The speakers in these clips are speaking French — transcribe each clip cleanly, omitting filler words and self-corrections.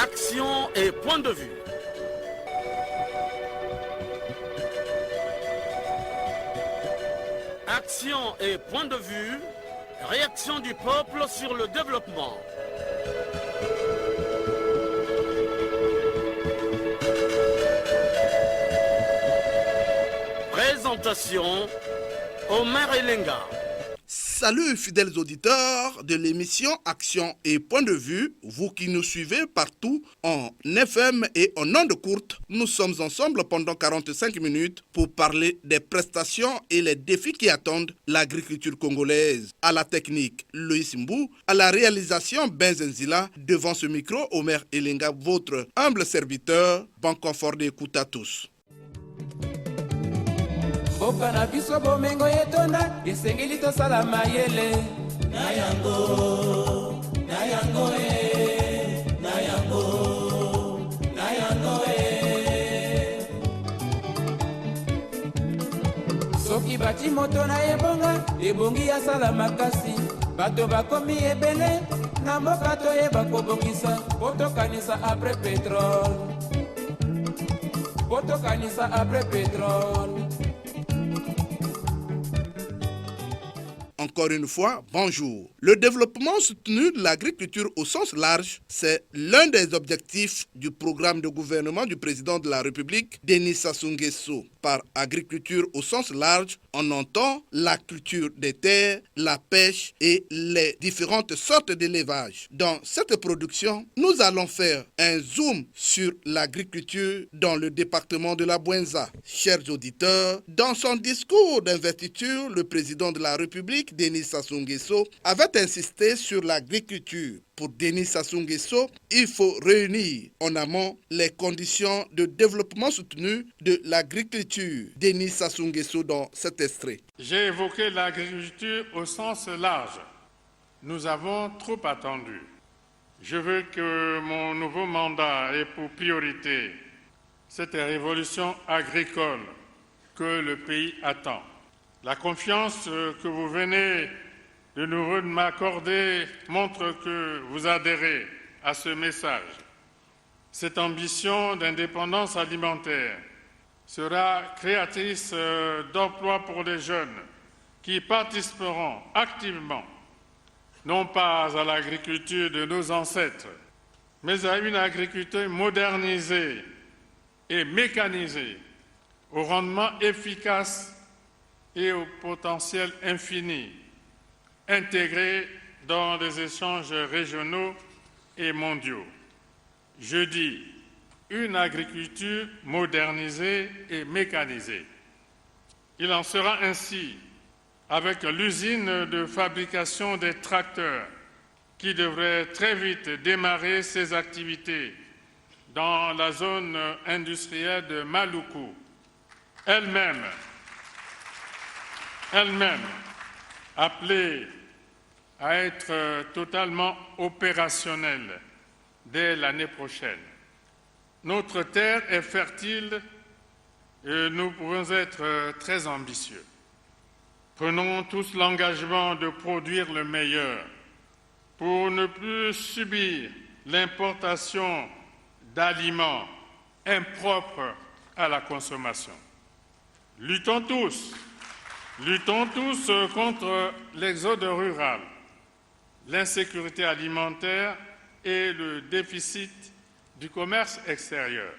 Action et point de vue. Action et point de vue. Réaction du peuple sur le développement. Présentation, Omer Elenga. Salut fidèles auditeurs de l'émission Action et Point de Vue, vous qui nous suivez partout en FM et en ondes courtes. Nous sommes ensemble pendant 45 minutes pour parler des prestations et les défis qui attendent l'agriculture congolaise. À la technique, Loïs Mbou, à la réalisation, Benzenzila, devant ce micro, Omer Elenga, votre humble serviteur. Bon confort d'écoute à tous. Boka na biso bomengo yetonda esengeli tosala mayele na yango soki bati moto na ebonga ebongi asala makasi bato bakomi ebele na mboka toyeba kobongisa po tokanisa apres pétrole. Encore une fois, bonjour. Le développement soutenu de l'agriculture au sens large, c'est l'un des objectifs du programme de gouvernement du président de la République, Denis Sassou Nguesso. Par agriculture au sens large, on entend la culture des terres, la pêche et les différentes sortes d'élevage. Dans cette production, nous allons faire un zoom sur l'agriculture dans le département de la Bouenza. Chers auditeurs, dans son discours d'investiture, le président de la République, Denis Sassou Nguesso, avait insisté sur l'agriculture. Pour Denis Sassou Nguesso, il faut réunir en amont les conditions de développement soutenu de l'agriculture. Denis Sassou Nguesso dans cet extrait. J'ai évoqué l'agriculture au sens large. Nous avons trop attendu. Je veux que mon nouveau mandat ait pour priorité cette révolution agricole que le pays attend. La confiance que vous venez de nouveau m'accorder montre que vous adhérez à ce message. Cette ambition d'indépendance alimentaire sera créatrice d'emplois pour les jeunes qui participeront activement, non pas à l'agriculture de nos ancêtres, mais à une agriculture modernisée et mécanisée, au rendement efficace et au potentiel infini, intégrés dans les échanges régionaux et mondiaux. Je dis une agriculture modernisée et mécanisée. Il en sera ainsi avec l'usine de fabrication des tracteurs qui devrait très vite démarrer ses activités dans la zone industrielle de Maluku, elle-même appelée à être totalement opérationnelle dès l'année prochaine. Notre terre est fertile et nous pouvons être très ambitieux. Prenons tous l'engagement de produire le meilleur pour ne plus subir l'importation d'aliments impropres à la consommation. Luttons tous contre l'exode rural, l'insécurité alimentaire et le déficit du commerce extérieur.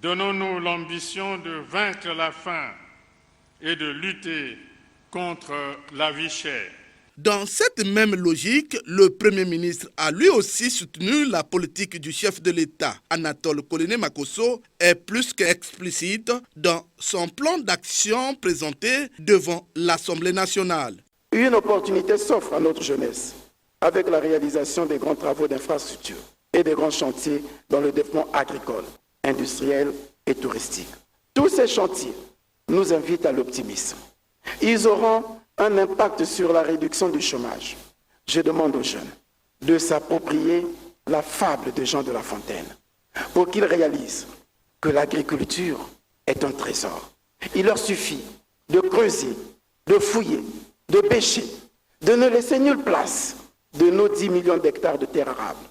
Donnons-nous l'ambition de vaincre la faim et de lutter contre la vie chère. Dans cette même logique, le Premier ministre a lui aussi soutenu la politique du chef de l'État. Anatole Koloné-Makosso est plus qu'explicite dans son plan d'action présenté devant l'Assemblée nationale. Une opportunité s'offre à notre jeunesse avec la réalisation des grands travaux d'infrastructure et des grands chantiers dans le développement agricole, industriel et touristique. Tous ces chantiers nous invitent à l'optimisme. Ils auront un impact sur la réduction du chômage. Je demande aux jeunes de s'approprier la fable de Jean de La Fontaine pour qu'ils réalisent que l'agriculture est un trésor. Il leur suffit de creuser, de fouiller, de pêcher, de ne laisser nulle place de nos 10 millions d'hectares de terres arables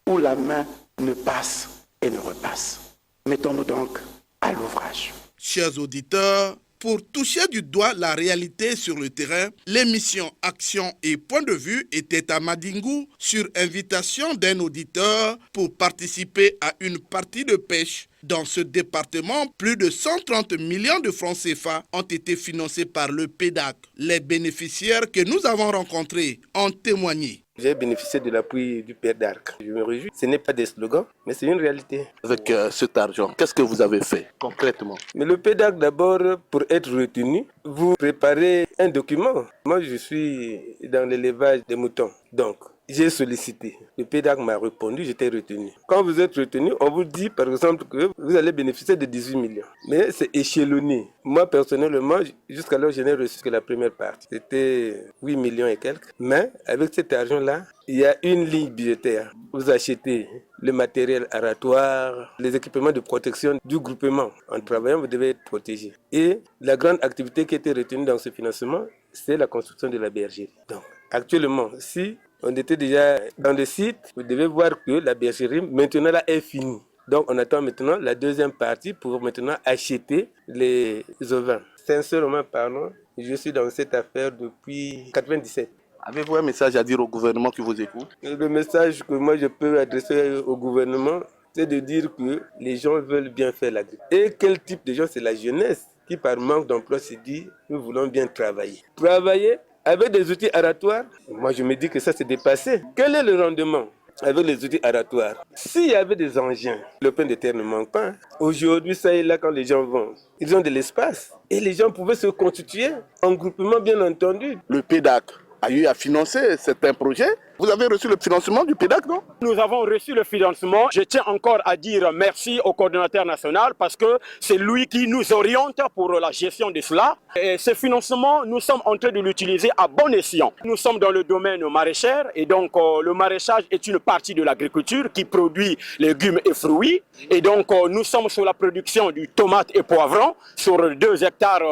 où la main ne passe et ne repasse. Mettons-nous donc à l'ouvrage. Chers auditeurs, pour toucher du doigt la réalité sur le terrain, l'émission Action et Point de vue était à Madingou sur invitation d'un auditeur pour participer à une partie de pêche. Dans ce département, plus de 130 millions de francs CFA ont été financés par le PEDAC. Les bénéficiaires que nous avons rencontrés ont témoigné. J'ai bénéficié de l'appui du PEDAC. Je me réjouis. Ce n'est pas des slogans, mais c'est une réalité. Avec cet argent, qu'est-ce que vous avez fait concrètement? Mais le PEDAC, d'abord, pour être retenu, vous préparez un document. Moi, je suis dans l'élevage des moutons. Donc, j'ai sollicité. Le PEDAC m'a répondu, j'étais retenu. Quand vous êtes retenu, on vous dit par exemple que vous allez bénéficier de 18 millions. Mais c'est échelonné. Moi, personnellement, jusqu'alors, je n'ai reçu que la première partie. C'était 8 millions et quelques. Mais avec cet argent-là, il y a une ligne budgétaire. Vous achetez le matériel aratoire, les équipements de protection du groupement. En travaillant, vous devez être protégé. Et la grande activité qui a été retenue dans ce financement, c'est la construction de la bergerie. Donc, actuellement, si on était déjà dans le site, vous devez voir que la bergerie, maintenant, là, est finie. Donc, on attend maintenant la deuxième partie pour maintenant acheter les ovins. Sincèrement parlant, je suis dans cette affaire depuis 1997. Avez-vous un message à dire au gouvernement qui vous écoute? Le message que moi je peux adresser au gouvernement, c'est de dire que les gens veulent bien faire l'agriculture. Et quel type de gens? C'est la jeunesse qui, par manque d'emploi, se dit « nous voulons bien travailler ». Travailler avec des outils aratoires, moi je me dis que ça c'est dépassé. Quel est le rendement avec les outils aratoires? S'il y avait des engins, le pain de terre ne manque pas. Aujourd'hui, ça et là, quand les gens vont, ils ont de l'espace. Et les gens pouvaient se constituer en groupement, bien entendu. Le PEDAC a eu à financer certains projets. Vous avez reçu le financement du PEDAC, non? Nous avons reçu le financement. Je tiens encore à dire merci au coordonnateur national parce que c'est lui qui nous oriente pour la gestion de cela. Et ce financement, nous sommes en train de l'utiliser à bon escient. Nous sommes dans le domaine maraîcher et donc le maraîchage est une partie de l'agriculture qui produit légumes et fruits. Et donc nous sommes sur la production du tomate et poivron sur 2 hectares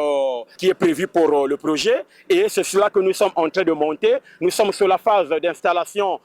qui est prévu pour le projet. Et c'est cela que nous sommes en train de monter. Nous sommes sur la phase d'installation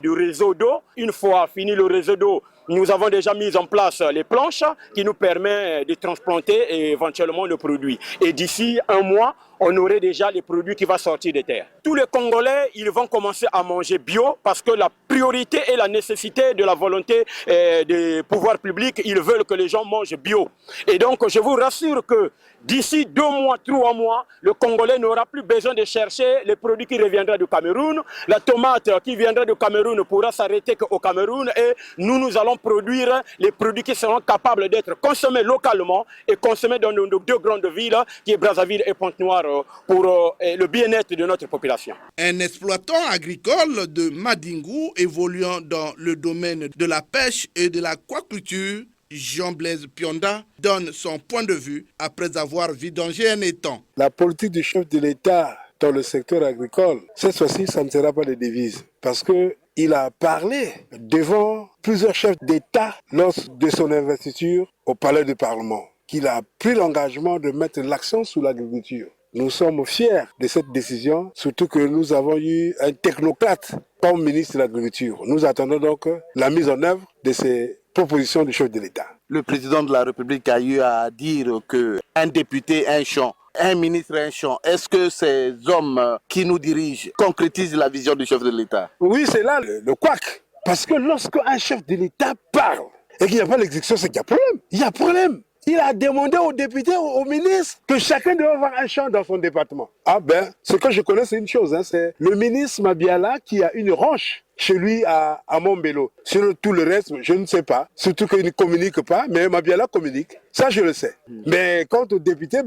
du réseau d'eau. Une fois fini le réseau d'eau, nous avons déjà mis en place les planches qui nous permettent de transplanter et éventuellement le produit. Et d'ici 1 mois, on aurait déjà les produits qui vont sortir des terres. Tous les Congolais, ils vont commencer à manger bio parce que la priorité et la nécessité de la volonté des pouvoirs publics, ils veulent que les gens mangent bio. Et donc, je vous rassure que d'ici 2 mois, 3 mois, le Congolais n'aura plus besoin de chercher les produits qui reviendraient du Cameroun. La tomate qui viendra du Cameroun pourra s'arrêter qu'au Cameroun et nous allons produire les produits qui seront capables d'être consommés localement et consommés dans nos 2 grandes villes, qui est Brazzaville et Pointe-Noire, pour le bien-être de notre population. Un exploitant agricole de Madingou évoluant dans le domaine de la pêche et de l'aquaculture, Jean-Blaise Pionda, donne son point de vue après avoir vidangé un étang. La politique du chef de l'État dans le secteur agricole, cette fois-ci, ça ne sera pas des devises. Parce qu'il a parlé devant plusieurs chefs d'État lors de son investiture au Palais du Parlement, qu'il a pris l'engagement de mettre l'accent sur l'agriculture. Nous sommes fiers de cette décision, surtout que nous avons eu un technocrate comme ministre de l'Agriculture. Nous attendons donc la mise en œuvre de ces propositions du chef de l'État. Le président de la République a eu à dire qu'un député, un champ, un ministre, un champ. Est-ce que ces hommes qui nous dirigent concrétisent la vision du chef de l'État? Oui, c'est là le couac. Parce que lorsque un chef de l'État parle et qu'il n'y a pas l'exécution, c'est qu'il y a problème. Il y a problème. Il a demandé aux députés, aux ministres, que chacun doit avoir un champ dans son département. Ah ben, ce que je connais, c'est une chose. C'est le ministre Mabiala qui a une ranch chez lui à Montbello. Sur tout le reste, je ne sais pas. Surtout qu'il ne communique pas, mais Mabiala communique. Ça, je le sais. Mais quant aux députés,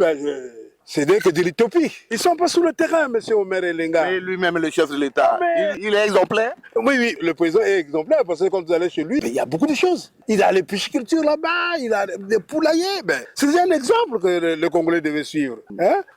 c'est que de l'utopie. Ils ne sont pas sur le terrain, M. Omer Elenga. Et lui-même, le chef de l'État, il est exemplaire? Oui, le président est exemplaire parce que quand vous allez chez lui, il y a beaucoup de choses. Il a les piscicultures là-bas, il a des poulaillers. C'est un exemple que le Congolais devait suivre.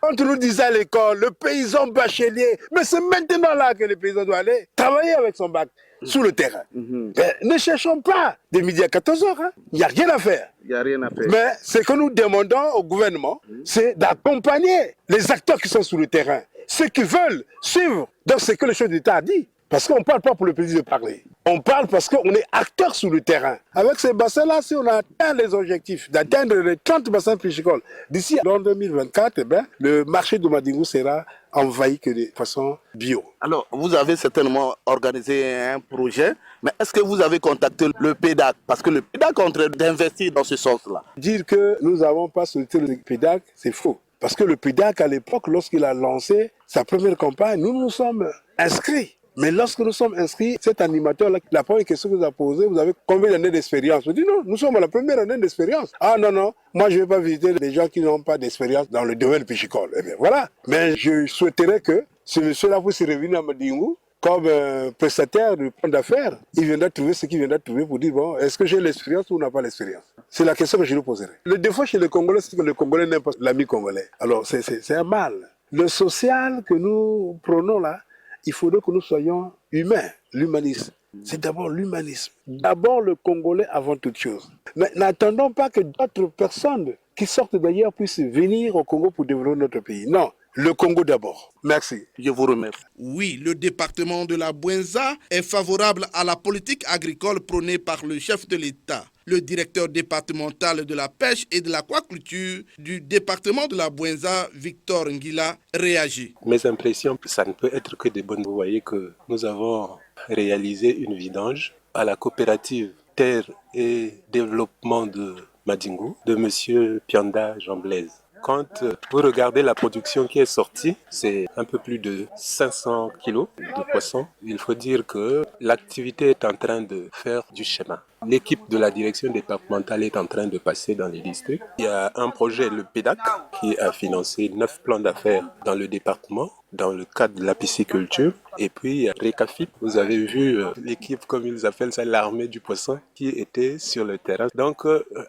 Quand on nous disait à l'école, le paysan bachelier, mais c'est maintenant là que le paysan doit aller travailler avec son bac sur le terrain. Ne cherchons pas de midi à 14h. Il n'y a rien à faire. Il n'y a rien à faire. Mais ce que nous demandons au gouvernement, c'est d'accompagner les acteurs qui sont sur le terrain, ceux qui veulent suivre dans ce que le chef d'État a dit. Parce qu'on ne parle pas pour le plaisir de parler. On parle parce qu'on est acteur sur le terrain. Avec ces bassins-là, si on atteint les objectifs d'atteindre les 30 bassins piscicoles d'ici l'an 2024, le marché de Madingou sera envahi que de façon bio. Alors, vous avez certainement organisé un projet, mais est-ce que vous avez contacté le PEDAC? Parce que le PEDAC est en train d'investir dans ce sens-là. Dire que nous n'avons pas sollicité le PEDAC, c'est faux. Parce que le PEDAC, à l'époque, lorsqu'il a lancé sa première campagne, nous nous sommes inscrits. Mais lorsque nous sommes inscrits, cet animateur-là, la première question que vous a posée, vous avez combien d'années d'expérience? Je dis non, nous sommes à la première année d'expérience. Ah non, moi je ne vais pas visiter les gens qui n'ont pas d'expérience dans le domaine piscicole. Eh bien voilà. Mais je souhaiterais que ce monsieur-là puisse revenir à Madingou comme prestataire de plan d'affaires. Il viendra trouver ce qu'il viendra trouver pour dire, bon, est-ce que j'ai l'expérience ou on n'a pas l'expérience? C'est la question que je lui poserai. Le défaut chez les Congolais, c'est que les Congolais n'aiment pas l'ami congolais. Alors c'est un mal. Le social que nous prenons là, il faudrait que nous soyons humains, l'humanisme. C'est d'abord l'humanisme. D'abord le Congolais avant toute chose. Mais n'attendons pas que d'autres personnes qui sortent d'ailleurs puissent venir au Congo pour développer notre pays. Non, le Congo d'abord. Merci. Je vous remercie. Oui, le département de la Bouenza est favorable à la politique agricole prônée par le chef de l'État. Le directeur départemental de la pêche et de l'aquaculture du département de la Bouenza, Victor Ngila, réagit. Mes impressions, ça ne peut être que des bonnes. Vous voyez que nous avons réalisé une vidange à la coopérative Terre et Développement de Madingou de M. Pianda Jean Blaise. Quand vous regardez la production qui est sortie, c'est un peu plus de 500 kilos de poissons. Il faut dire que l'activité est en train de faire du chemin. L'équipe de la direction départementale est en train de passer dans les districts. Il y a un projet, le PEDAC, qui a financé 9 plans d'affaires dans le département, dans le cadre de la pisciculture. Et puis, RECAFIP, vous avez vu l'équipe, comme ils appellent ça, l'armée du poisson, qui était sur le terrain. Donc,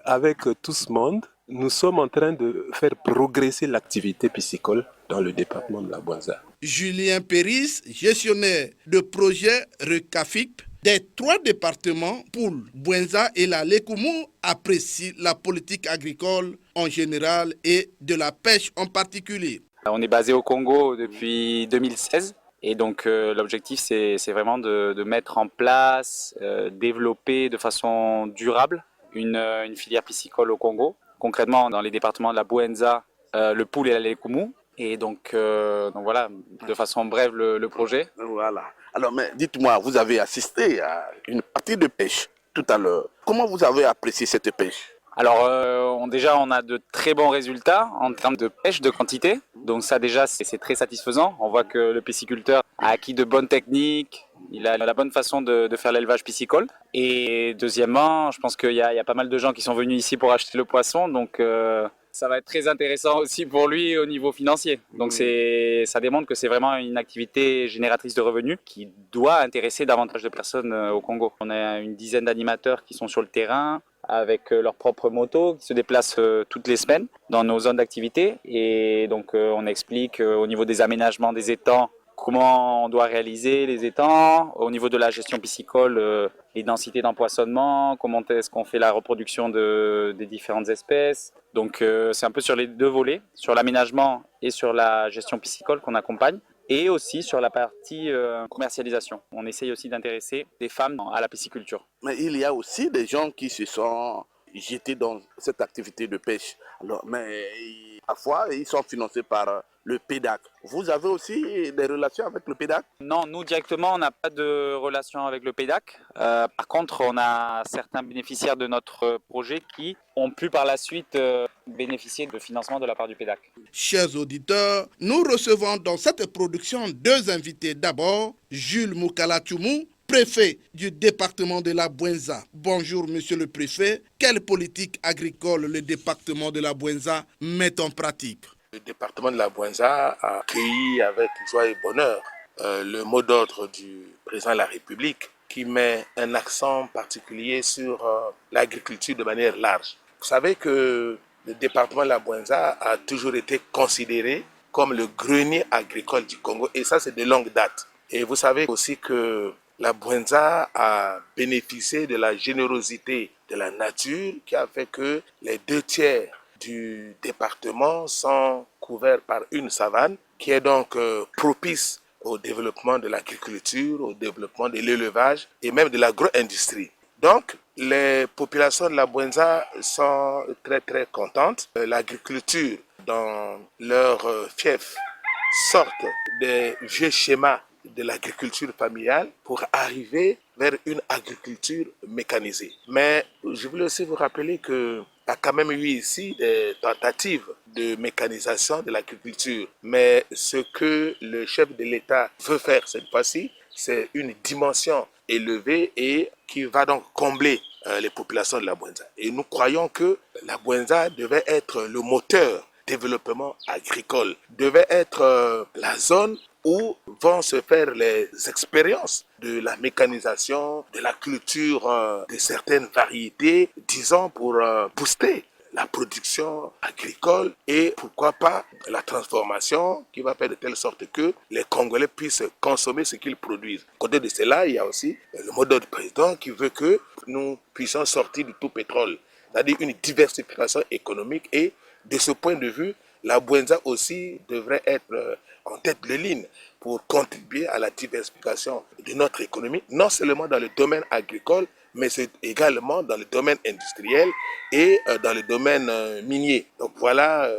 avec tout ce monde, nous sommes en train de faire progresser l'activité piscicole dans le département de la Bouenza. Julien Péris, gestionnaire de projet RECAFIP des 3 départements, Poul, Bouenza et la Lékoumou, apprécie la politique agricole en général et de la pêche en particulier. On est basé au Congo depuis 2016 et donc l'objectif c'est vraiment de mettre en place, développer de façon durable une filière piscicole au Congo. Concrètement, dans les départements de la Bouenza, le Poul et la Lékoumou. Et donc voilà, de façon brève, le projet. Voilà. Alors, mais dites-moi, vous avez assisté à une partie de pêche tout à l'heure. Comment vous avez apprécié cette pêche? Alors, déjà, on a de très bons résultats en termes de pêche, de quantité. Donc ça, déjà, c'est très satisfaisant. On voit que le pisciculteur a acquis de bonnes techniques. Il a la bonne façon de faire l'élevage piscicole. Et deuxièmement, je pense qu'il y a pas mal de gens qui sont venus ici pour acheter le poisson. Donc ça va être très intéressant aussi pour lui au niveau financier. Donc ça démontre que c'est vraiment une activité génératrice de revenus qui doit intéresser davantage de personnes au Congo. On a une dizaine d'animateurs qui sont sur le terrain avec leurs propres motos, qui se déplacent toutes les semaines dans nos zones d'activité. Et donc on explique au niveau des aménagements des étangs, comment on doit réaliser les étangs, au niveau de la gestion piscicole, les densités d'empoisonnement, comment est-ce qu'on fait la reproduction des différentes espèces. Donc c'est un peu sur les 2 volets, sur l'aménagement et sur la gestion piscicole qu'on accompagne, et aussi sur la partie commercialisation. On essaye aussi d'intéresser des femmes à la pisciculture. Mais il y a aussi des gens qui se sont jetés dans cette activité de pêche. Alors, mais parfois, ils sont financés par le PEDAC. Vous avez aussi des relations avec le PEDAC? Non, nous directement, on n'a pas de relation avec le PEDAC. Par contre, on a certains bénéficiaires de notre projet qui ont pu par la suite bénéficier de financement de la part du PEDAC. Chers auditeurs, nous recevons dans cette production 2 invités. D'abord, Jules Moukala-Tchoumou, préfet du département de la Bouenza. Bonjour, monsieur le préfet. Quelle politique agricole le département de la Bouenza met en pratique? Le département de la Bouenza a accueilli avec joie et bonheur le mot d'ordre du président de la République qui met un accent particulier sur l'agriculture de manière large. Vous savez que le département de la Bouenza a toujours été considéré comme le grenier agricole du Congo et ça c'est de longue date. Et vous savez aussi que la Bouenza a bénéficié de la générosité de la nature qui a fait que les 2/3 du département sont couverts par une savane qui est donc propice au développement de l'agriculture, au développement de l'élevage et même de l'agro-industrie. Donc, les populations de la Bwenza sont très très contentes. L'agriculture dans leur fief sortent des vieux schémas de l'agriculture familiale pour arriver vers une agriculture mécanisée. Mais je voulais aussi vous rappeler qu'il y a quand même eu ici des tentatives de mécanisation de l'agriculture. Mais ce que le chef de l'État veut faire cette fois-ci, c'est une dimension élevée et qui va donc combler les populations de la Bwenza. Et nous croyons que la Bwenza devait être le moteur développement agricole, devait être la zone où vont se faire les expériences de la mécanisation, de la culture de certaines variétés, disons pour booster la production agricole et pourquoi pas la transformation qui va faire de telle sorte que les Congolais puissent consommer ce qu'ils produisent. À côté de cela, il y a aussi le mot d'ordre président qui veut que nous puissions sortir du tout pétrole, c'est-à-dire une diversification économique et de ce point de vue, la Bwenza aussi devrait être en tête de ligne pour contribuer à la diversification de notre économie, non seulement dans le domaine agricole, mais c'est également dans le domaine industriel et dans le domaine minier. Donc voilà,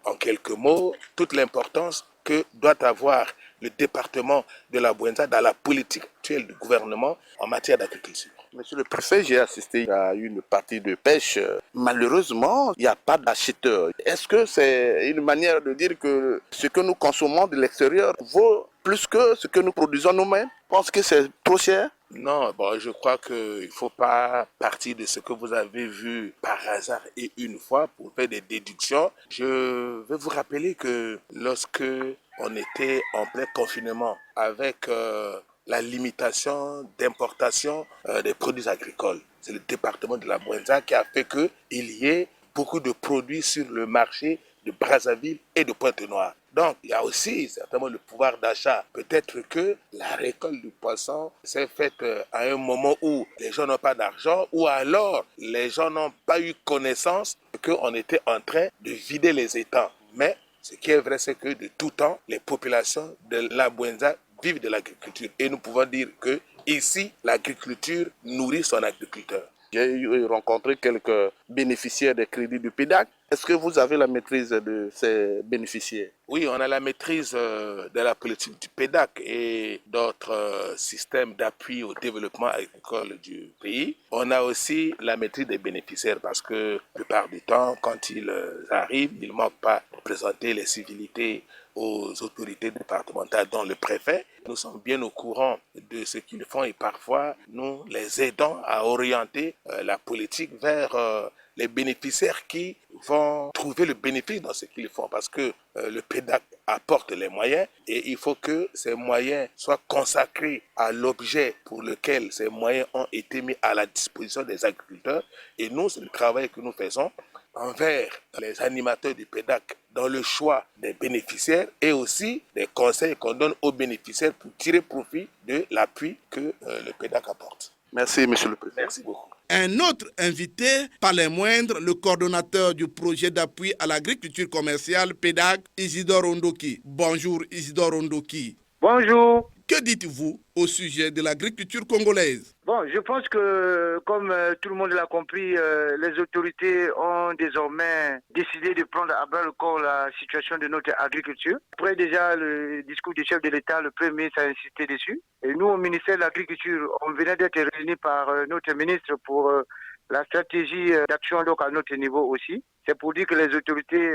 en quelques mots, toute l'importance que doit avoir le département de la Bwenza dans la politique actuelle du gouvernement en matière d'agriculture. Monsieur le préfet, j'ai assisté à une partie de pêche. Malheureusement, il n'y a pas d'acheteurs. Est-ce que c'est une manière de dire que ce que nous consommons de l'extérieur vaut plus que ce que nous produisons nous-mêmes? Pense que c'est trop cher? Non, bon, je crois qu'il ne faut pas partir de ce que vous avez vu par hasard et une fois pour faire des déductions. Je vais vous rappeler que lorsque on était en plein confinement avec la limitation d'importation des produits agricoles, c'est le département de la Bwenza qui a fait qu'il y ait beaucoup de produits sur le marché de Brazzaville et de Pointe-Noire. Donc, il y a aussi certainement le pouvoir d'achat. Peut-être que la récolte du poisson s'est faite à un moment où les gens n'ont pas d'argent ou alors les gens n'ont pas eu connaissance qu'on était en train de vider les étangs. Mais ce qui est vrai, c'est que de tout temps, les populations de la Bwenza vivent de l'agriculture. Et nous pouvons dire que ici, l'agriculture nourrit son agriculteur. J'ai rencontré quelques bénéficiaires des crédits du PEDAC. Est-ce que vous avez la maîtrise de ces bénéficiaires? Oui, on a la maîtrise de la politique du PEDAC et d'autres systèmes d'appui au développement agricole du pays. On a aussi la maîtrise des bénéficiaires parce que la plupart du temps, quand ils arrivent, ils ne manquent pas de présenter les civilités aux autorités départementales, dont le préfet. Nous sommes bien au courant de ce qu'ils font et parfois nous les aidons à orienter la politique vers les bénéficiaires qui vont trouver le bénéfice dans ce qu'ils font parce que le PEDAC apporte les moyens et il faut que ces moyens soient consacrés à l'objet pour lequel ces moyens ont été mis à la disposition des agriculteurs et nous, c'est le travail que nous faisons envers les animateurs du PEDAC dans le choix des bénéficiaires et aussi des conseils qu'on donne aux bénéficiaires pour tirer profit de l'appui que le PEDAC apporte. Merci, monsieur le président. Merci beaucoup. Un autre invité, pas les moindres, le coordonnateur du projet d'appui à l'agriculture commerciale PEDAC, Isidore Ondoki. Bonjour Isidore Ondoki. Bonjour. Que dites-vous au sujet de l'agriculture congolaise? Bon, je pense que, comme tout le monde l'a compris, les autorités ont désormais décidé de prendre à bras le corps la situation de notre agriculture. Après déjà le discours du chef de l'État, le Premier ministre a insisté dessus. Et nous, au ministère de l'Agriculture, on venait d'être réunis par notre ministre pour la stratégie d'action donc à notre niveau aussi. C'est pour dire que les autorités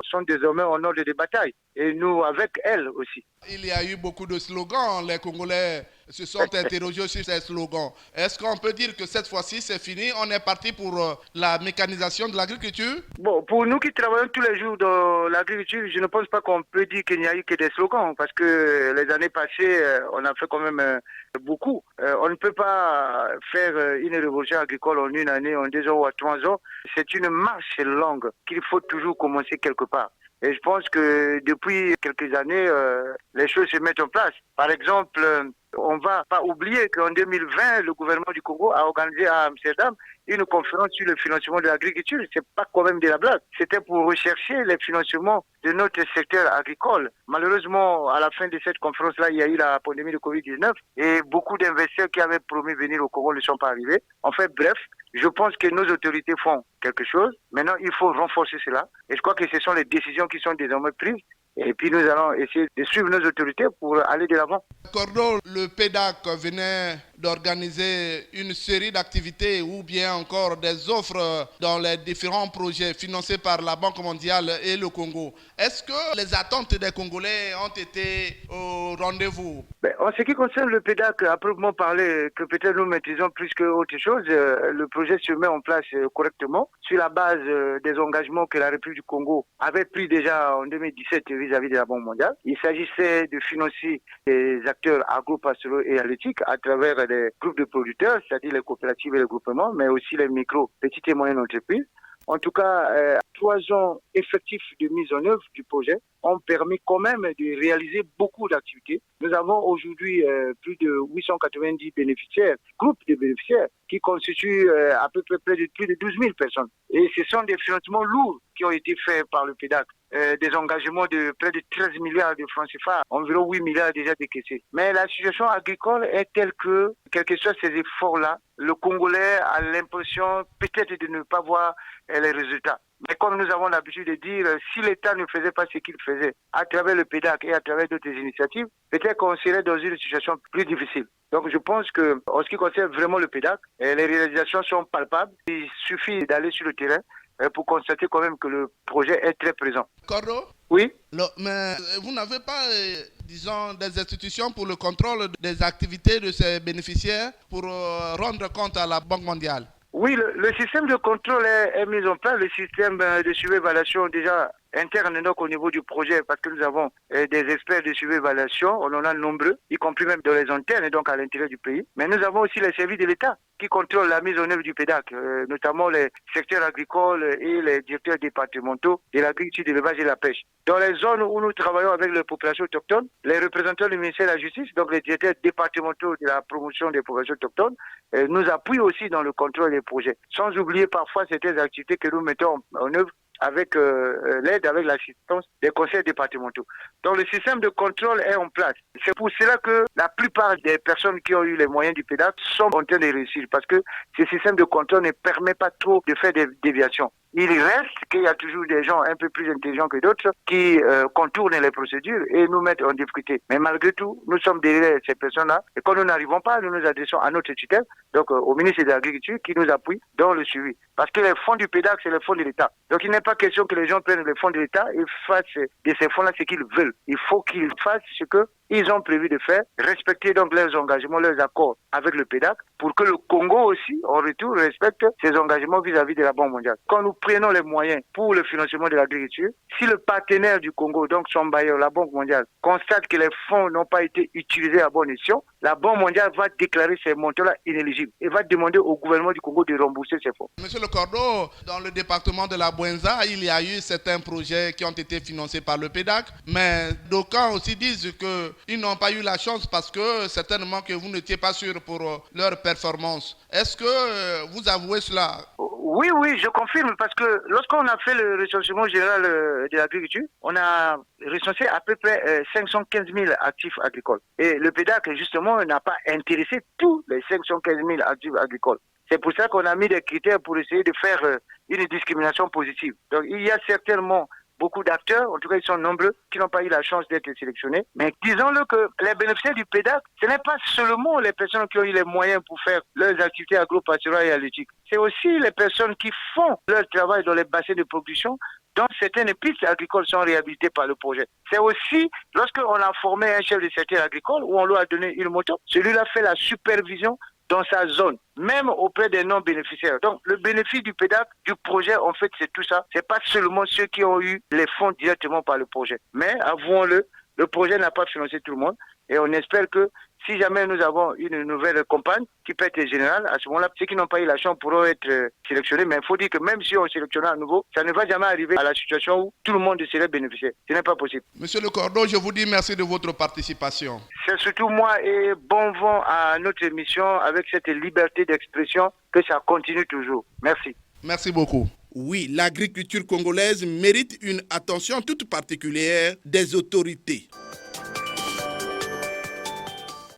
sont désormais en ordre de bataille. Et nous, avec elles aussi. Il y a eu beaucoup de slogans. Les Congolais se sont interrogés sur ces slogans. Est-ce qu'on peut dire que cette fois-ci, c'est fini? On est parti pour la mécanisation de l'agriculture? Bon, pour nous qui travaillons tous les jours dans l'agriculture, je ne pense pas qu'on peut dire qu'il n'y a eu que des slogans. Parce que les années passées, on a fait quand même beaucoup. On ne peut pas faire une révolution agricole en une année, en 2 ans ou en 3 ans. C'est une marche longue qu'il faut toujours commencer quelque part. Et je pense que depuis quelques années, les choses se mettent en place. Par exemple, on ne va pas oublier qu'en 2020, le gouvernement du Congo a organisé à Amsterdam une conférence sur le financement de l'agriculture. C'est pas quand même de la blague. C'était pour rechercher les financements de notre secteur agricole. Malheureusement, à la fin de cette conférence-là, il y a eu la pandémie de Covid-19 et beaucoup d'investisseurs qui avaient promis venir au Congo ne sont pas arrivés. En fait, bref, je pense que nos autorités font quelque chose. Maintenant, il faut renforcer cela. Et je crois que ce sont les décisions qui sont désormais prises. Et puis nous allons essayer de suivre nos autorités pour aller de l'avant. Cordo, le PEDAC venait d'organiser une série d'activités ou bien encore des offres dans les différents projets financés par la Banque mondiale et le Congo. Est-ce que les attentes des Congolais ont été au rendez-vous? En ce qui concerne le PEDAC, à proprement parler, que peut-être nous maîtrisons plus qu'autre chose, le projet se met en place correctement sur la base des engagements que la République du Congo avait pris déjà en 2017 vis-à-vis de la Banque mondiale. Il s'agissait de financer des acteurs agro-pastoraux et halieutiques à travers les groupes de producteurs, c'est-à-dire les coopératives et les groupements, mais aussi les micro, petites et moyennes entreprises. En tout cas, 3 ans effectifs de mise en œuvre du projet ont permis quand même de réaliser beaucoup d'activités. Nous avons aujourd'hui plus de 890 bénéficiaires, groupes de bénéficiaires, qui constituent à peu près plus de 12 000 personnes. Et ce sont des financements lourds qui ont été faits par le PEDAC. Des engagements de près de 13 milliards de francs CFA, environ 8 milliards déjà décaissés. Mais la situation agricole est telle que, quels que soient ces efforts-là, le Congolais a l'impression peut-être de ne pas voir les résultats. Mais comme nous avons l'habitude de dire, si l'État ne faisait pas ce qu'il faisait à travers le PEDAC et à travers d'autres initiatives, peut-être qu'on serait dans une situation plus difficile. Donc je pense que, en ce qui concerne vraiment le PEDAC, les réalisations sont palpables. Il suffit d'aller sur le terrain pour constater quand même que le projet est très présent. Cordo? Oui. Mais vous n'avez pas, disons, des institutions pour le contrôle des activités de ces bénéficiaires pour rendre compte à la Banque mondiale? Oui, le système de contrôle est mis en place, le système de suivi-évaluation déjà interne donc au niveau du projet, parce que nous avons des experts de suivi-évaluation, on en a nombreux, y compris même dans les antennes et donc à l'intérieur du pays. Mais nous avons aussi les services de l'État qui contrôlent la mise en œuvre du PEDAC, notamment les secteurs agricoles et les directeurs départementaux de l'agriculture, de l'élevage et de la pêche. Dans les zones où nous travaillons avec les populations autochtones, les représentants du ministère de la Justice, donc les directeurs départementaux de la promotion des populations autochtones, nous appuient aussi dans le contrôle des projets. Sans oublier parfois certaines activités que nous mettons en œuvre avec l'aide, avec l'assistance des conseils départementaux. Donc le système de contrôle est en place. C'est pour cela que la plupart des personnes qui ont eu les moyens du PEDAC sont en train de réussir, parce que ce système de contrôle ne permet pas trop de faire des déviations. Il reste qu'il y a toujours des gens un peu plus intelligents que d'autres qui contournent les procédures et nous mettent en difficulté. Mais malgré tout, nous sommes derrière ces personnes-là. Et quand nous n'arrivons pas, nous nous adressons à notre tutelle, donc au ministre de l'Agriculture, qui nous appuie dans le suivi. Parce que les fonds du PEDAC, c'est les fonds de l'État. Donc il n'est pas question que les gens prennent les fonds de l'État et fassent de ces fonds-là ce qu'ils veulent. Il faut qu'ils fassent ce qu'ils ont prévu de faire, respecter donc leurs engagements, leurs accords avec le PEDAC, pour que le Congo aussi, en retour, respecte ses engagements vis-à-vis de la Banque mondiale. Quand nous prenons les moyens pour le financement de l'agriculture, si le partenaire du Congo, donc son bailleur, la Banque mondiale, constate que les fonds n'ont pas été utilisés à bon escient, la Banque mondiale va déclarer ces montants-là inéligibles et va demander au gouvernement du Congo de rembourser ces fonds. Monsieur Le Cordo, dans le département de la Bouenza, il y a eu certains projets qui ont été financés par le PEDAC, mais d'aucuns aussi disent qu'ils n'ont pas eu la chance parce que certainement que vous n'étiez pas sûr pour leur performance. Est-ce que vous avouez cela? Oui, je confirme, parce que lorsqu'on a fait le recensement général de l'agriculture, on a recensé à peu près 515 000 actifs agricoles. Et le PEDAC, justement, n'a pas intéressé tous les 515 000 actifs agricoles. C'est pour ça qu'on a mis des critères pour essayer de faire une discrimination positive. Donc il y a certainement beaucoup d'acteurs, en tout cas ils sont nombreux, qui n'ont pas eu la chance d'être sélectionnés. Mais disons-le que les bénéficiaires du PEDAC, ce n'est pas seulement les personnes qui ont eu les moyens pour faire leurs activités agro-pastorales et halieutiques. C'est aussi les personnes qui font leur travail dans les bassins de production, dont certaines pistes agricoles sont réhabilitées par le projet. C'est aussi lorsqu'on a formé un chef de secteur agricole, où on lui a donné une moto, celui-là fait la supervision dans sa zone, même auprès des non-bénéficiaires. Donc, le bénéfice du PEDAC, du projet, en fait, c'est tout ça. C'est pas seulement ceux qui ont eu les fonds directement par le projet. Mais, avouons-le, le projet n'a pas financé tout le monde. Et on espère que Si jamais nous avons une nouvelle compagne qui peut être générale, à ce moment-là, ceux qui n'ont pas eu la chance pourront être sélectionnés. Mais il faut dire que même si on sélectionne à nouveau, ça ne va jamais arriver à la situation où tout le monde serait bénéficiaire. Ce n'est pas possible. Monsieur Le Cordon, je vous dis merci de votre participation. C'est surtout moi et bon vent à notre émission avec cette liberté d'expression, que ça continue toujours. Merci. Merci beaucoup. Oui, l'agriculture congolaise mérite une attention toute particulière des autorités.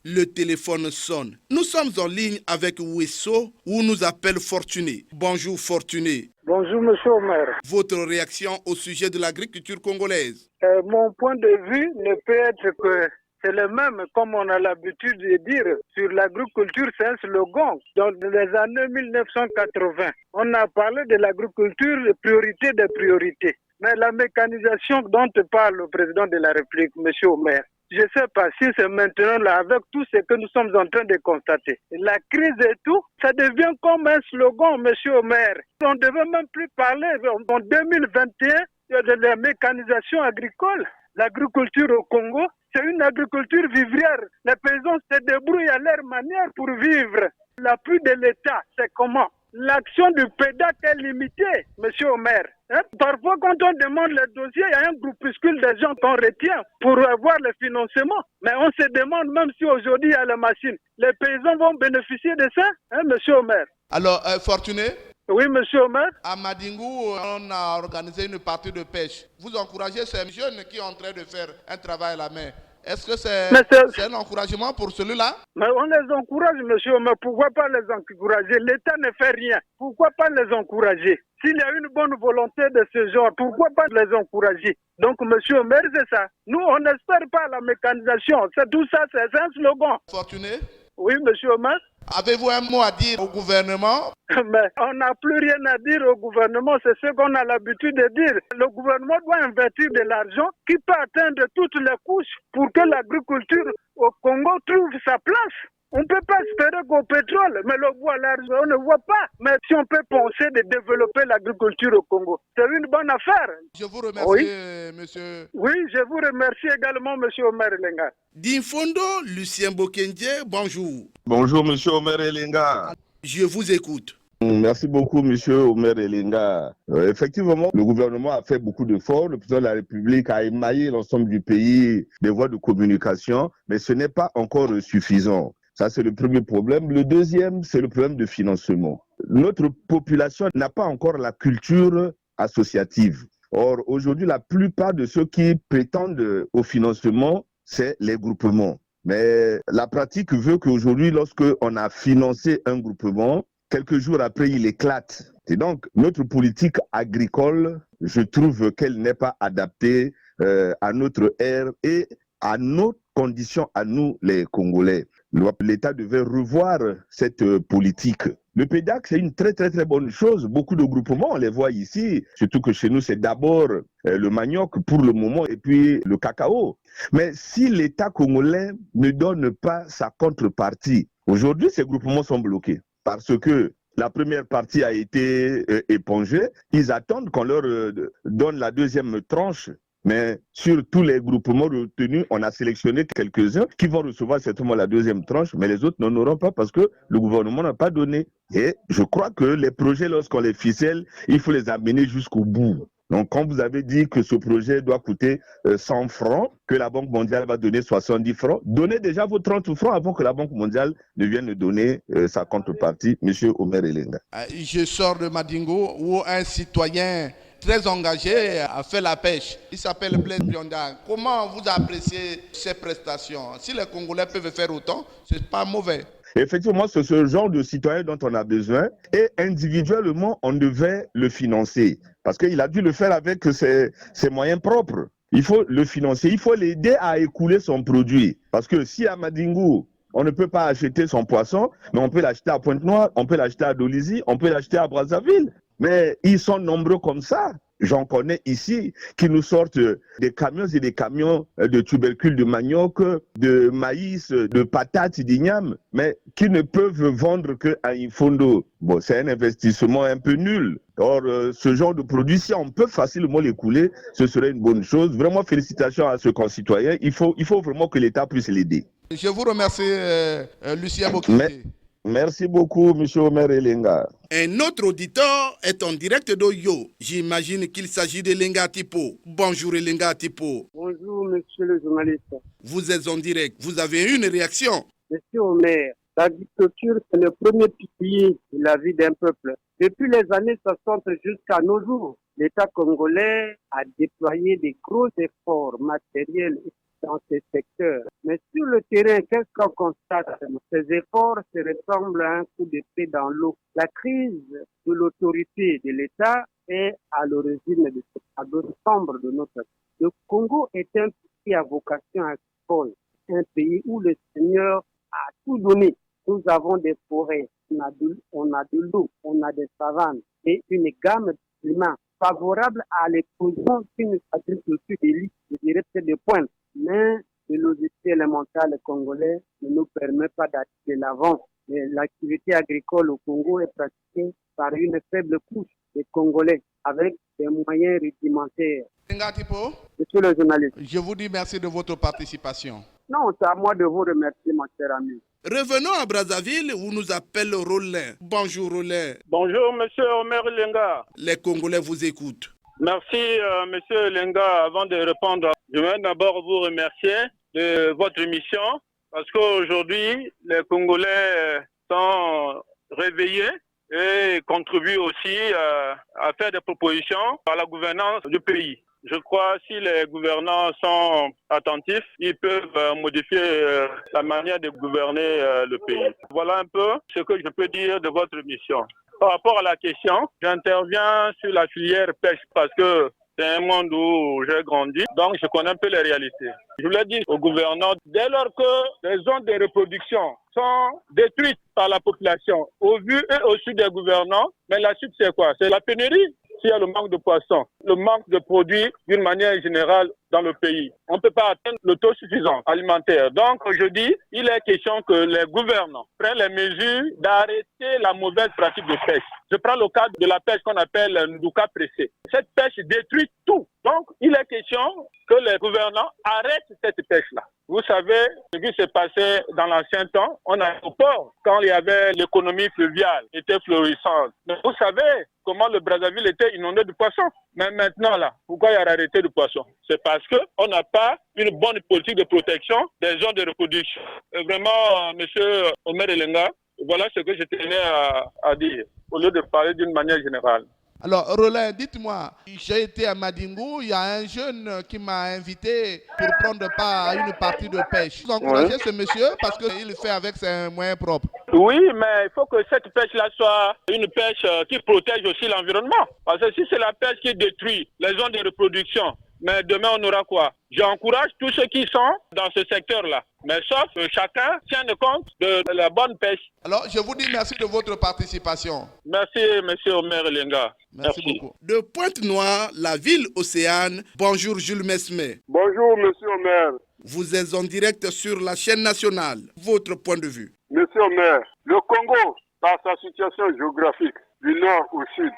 Le téléphone sonne. Nous sommes en ligne avec Wesso où nous appelle Fortuné. Bonjour Fortuné. Bonjour Monsieur Omer. Votre réaction au sujet de l'agriculture congolaise? Mon point de vue ne peut être que c'est le même, comme on a l'habitude de dire, sur l'agriculture, c'est un slogan. Dans les années 1980, on a parlé de l'agriculture, de priorité des priorités. Mais la mécanisation dont parle le président de la République, M. Omer, je ne sais pas si c'est maintenant là, avec tout ce que nous sommes en train de constater. La crise et tout, ça devient comme un slogan, M. Omer. On ne devait même plus parler en 2021 de la mécanisation agricole. L'agriculture au Congo, c'est une agriculture vivrière. Les paysans se débrouillent à leur manière pour vivre. L'appui de l'État, c'est comment? L'action du PEDAC est limitée, M. Omer. Parfois, quand on demande le dossier, il y a un groupuscule de gens qu'on retient pour avoir le financement. Mais on se demande même si aujourd'hui il y a la machine. Les paysans vont bénéficier de ça, M. Omer. Alors, Fortuné? Oui, M. Omer. À Madingou, on a organisé une partie de pêche. Vous encouragez ces jeunes qui sont en train de faire un travail à la main. Est-ce que c'est un encouragement pour celui-là? Mais on les encourage, monsieur, mais pourquoi pas les encourager? L'État ne fait rien. Pourquoi pas les encourager? S'il y a une bonne volonté de ce genre, pourquoi pas les encourager? Donc, monsieur Omer, c'est ça. Nous, on n'espère pas la mécanisation. C'est tout ça, c'est un slogan. Fortuné? Oui, monsieur Omer. Avez-vous un mot à dire au gouvernement? Mais on n'a plus rien à dire au gouvernement, c'est ce qu'on a l'habitude de dire. Le gouvernement doit investir de l'argent qui peut atteindre toutes les couches pour que l'agriculture au Congo trouve sa place. On ne peut pas espérer qu'au pétrole, mais le bois, l'argent, on ne voit pas. Mais si on peut penser de développer l'agriculture au Congo, c'est une bonne affaire. Je vous remercie, monsieur. Oui, je vous remercie également, monsieur Omer Elenga. D'Infondo, Lucien Bokendje, bonjour. Bonjour, monsieur Omer Elenga. Je vous écoute. Merci beaucoup, monsieur Omer Elenga. Effectivement, le gouvernement a fait beaucoup d'efforts. Le président de la République a émaillé l'ensemble du pays des voies de communication, mais ce n'est pas encore suffisant. Ça, c'est le premier problème. Le deuxième, c'est le problème de financement. Notre population n'a pas encore la culture associative. Or, aujourd'hui, la plupart de ceux qui prétendent au financement, c'est les groupements. Mais la pratique veut qu'aujourd'hui, lorsqu'on a financé un groupement, quelques jours après, il éclate. Et donc, notre politique agricole, je trouve qu'elle n'est pas adaptée à notre ère et à nos conditions, à nous, les Congolais. L'État devait revoir cette politique. Le PEDAC, c'est une très bonne chose. Beaucoup de groupements, on les voit ici. Surtout que chez nous, c'est d'abord le manioc pour le moment et puis le cacao. Mais si l'État congolais ne donne pas sa contrepartie, aujourd'hui, ces groupements sont bloqués parce que la première partie a été épongée. Ils attendent qu'on leur donne la deuxième tranche. Mais sur tous les groupements retenus, on a sélectionné quelques-uns qui vont recevoir certainement la deuxième tranche, mais les autres n'en auront pas parce que le gouvernement n'a pas donné. Et je crois que les projets, lorsqu'on les ficelle, il faut les amener jusqu'au bout. Donc, quand vous avez dit que ce projet doit coûter 100 francs, que la Banque mondiale va donner 70 francs, donnez déjà vos 30 francs avant que la Banque mondiale ne vienne donner sa contrepartie, M. Omer Elenga. Je sors de Madingo où un citoyen très engagé a fait la pêche. Il s'appelle Blaise Bionda. Comment vous appréciez ces prestations? Si les Congolais peuvent faire autant, c'est pas mauvais. Effectivement, c'est ce genre de citoyen dont on a besoin et individuellement, on devait le financer parce qu'il a dû le faire avec ses moyens propres. Il faut le financer, il faut l'aider à écouler son produit parce que si à Madingo, on ne peut pas acheter son poisson, mais on peut l'acheter à Pointe-Noire, on peut l'acheter à Dolisie, on peut l'acheter à Brazzaville. Mais ils sont nombreux comme ça. J'en connais ici qui nous sortent des camions et des camions de tubercules de manioc, de maïs, de patates, d'igname, mais qui ne peuvent vendre qu'à Infondo. Bon, c'est un investissement un peu nul. Or, ce genre de produit, si on peut facilement l'écouler, ce serait une bonne chose. Vraiment, félicitations à ce concitoyen. Il faut vraiment que l'État puisse l'aider. Je vous remercie, Lucien Bokite. Merci beaucoup, M. Omer Elenga. Un autre auditeur est en direct d'Oyo. J'imagine qu'il s'agit de Lenga Tipo. Bonjour Lenga Tipo. Bonjour monsieur le journaliste. Vous êtes en direct. Vous avez une réaction? Monsieur Omer, l'agriculture c'est le premier pilier de la vie d'un peuple. Depuis les années 60 jusqu'à nos jours, l'État congolais a déployé des gros efforts matériels dans ces secteurs. Mais sur le terrain, qu'est-ce qu'on constate? Ces efforts se ressemblent à un coup d'épée dans l'eau. La crise de l'autorité de l'État est à l'origine de ce tableau sombre de notre pays. Le Congo est un pays à vocation agricole, un pays où le Seigneur a tout donné. Nous avons des forêts, on a de l'eau, on a des savanes et une gamme de climats favorables à l'explosion d'une agriculture d'élite, je dirais peut-être de pointe. Mais le logiciel élémental congolais ne nous permet pas d'aller de l'avant. L'activité agricole au Congo est pratiquée par une faible couche des Congolais avec des moyens rudimentaires. Monsieur le journaliste, je vous dis merci de votre participation. Non, c'est à moi de vous remercier, mon cher ami. Revenons à Brazzaville où nous appelle Rollin. Bonjour Rollin. Bonjour monsieur Omer Lenga. Les Congolais vous écoutent. Merci monsieur Lenga. Avant de répondre, je veux d'abord vous remercier de votre émission parce qu'aujourd'hui les Congolais sont réveillés et contribuent aussi à faire des propositions à la gouvernance du pays. Je crois que si les gouvernants sont attentifs, ils peuvent modifier la manière de gouverner le pays. Voilà un peu ce que je peux dire de votre mission. Par rapport à la question, j'interviens sur la filière pêche parce que c'est un monde où j'ai grandi, donc je connais un peu les réalités. Je voulais dire aux gouvernants, dès lors que les zones de reproduction sont détruites par la population, au vu et au su des gouvernants, mais la suite c'est quoi? C'est la pénurie. S'il y a le manque de poissons, le manque de produits d'une manière générale dans le pays, on ne peut pas atteindre l'autosuffisance alimentaire. Donc je dis, il est question que les gouvernants prennent les mesures d'arrêter la mauvaise pratique de pêche. Je prends le cas de la pêche qu'on appelle Ndouka pressé. Cette pêche détruit tout. Donc il est question que les gouvernants arrêtent cette pêche-là. Vous savez ce qui s'est passé dans l'ancien temps. On a au port, quand il y avait l'économie fluviale, était florissante. Mais vous savez comment le Brazzaville était inondé de poissons. Mais maintenant, là, pourquoi il y a arrêté de poissons? C'est parce qu'on n'a pas une bonne politique de protection des zones de reproduction. Et vraiment, monsieur Omer Elenga, voilà ce que je tenais à dire, au lieu de parler d'une manière générale. Alors, Roland, dites-moi, j'ai été à Madingou, il y a un jeune qui m'a invité pour prendre part à une partie de pêche. Vous encouragez ce monsieur parce qu'il fait avec ses moyens propres. Oui, mais il faut que cette pêche-là soit une pêche qui protège aussi l'environnement. Parce que si c'est la pêche qui détruit les zones de reproduction, mais demain on aura quoi? J'encourage tous ceux qui sont dans ce secteur-là. Mais sauf que chacun tienne compte de la bonne pêche. Alors, je vous dis merci de votre participation. Merci, monsieur Omer Elenga. Merci beaucoup. De Pointe-Noire, la ville Océane, bonjour Jules Mesme. Bonjour, monsieur Omer. Vous êtes en direct sur la chaîne nationale. Votre point de vue. Monsieur Omer, le Congo, par sa situation géographique, du nord au sud,